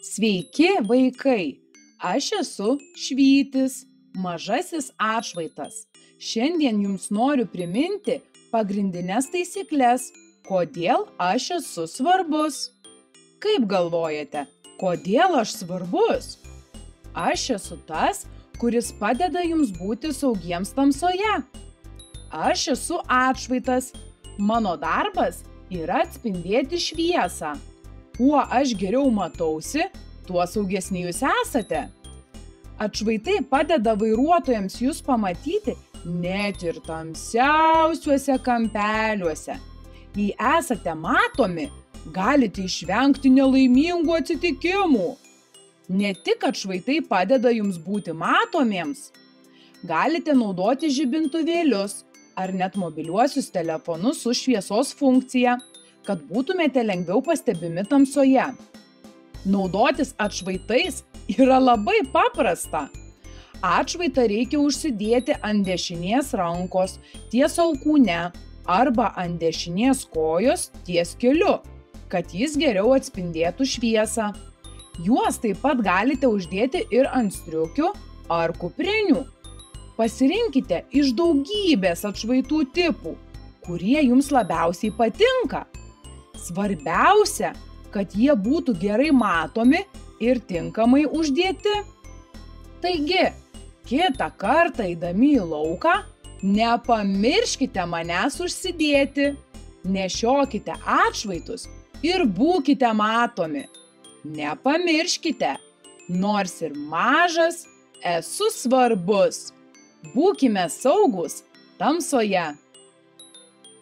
Sveiki, vaikai! Aš esu Švytis, mažasis atšvaitas. Šiandien jums noriu priminti pagrindines taisyklės, kodėl aš esu svarbus. Kaip galvojate, kodėl aš svarbus? Aš esu tas, kuris padeda jums būti saugiems tamsoje. Aš esu atšvaitas. Mano darbas yra atspindėti šviesą. Kuo aš geriau matausi, tuo saugesni jūs esate. Atšvaitai padeda vairuotojams jūs pamatyti net ir tamsiausiuose kampeliuose. Jei esate matomi, galite išvengti nelaimingų atsitikimų. Ne tik atšvaitai padeda jums būti matomiems. Galite naudoti žibintuvėlius ar net mobiliuosius telefonus su šviesos funkcija, kad būtumėte lengviau pastebimi tamsoje. Naudotis atšvaitais yra labai paprasta. Atšvaitą reikia užsidėti ant dešinės rankos ties alkūne arba ant dešinės kojos ties keliu, kad jis geriau atspindėtų šviesą. Juos taip pat galite uždėti ir ant striukių ar kuprinių. Pasirinkite iš daugybės atšvaitų tipų, kurie jums labiausiai patinka. Svarbiausia, kad jie būtų gerai matomi ir tinkamai uždėti. Taigi, kitą kartą eidami į lauką, nepamirškite manęs užsidėti. Nešiokite atšvaitus ir būkite matomi. Nepamirškite, nors ir mažas, esu svarbus. Būkime saugūs tamsoje.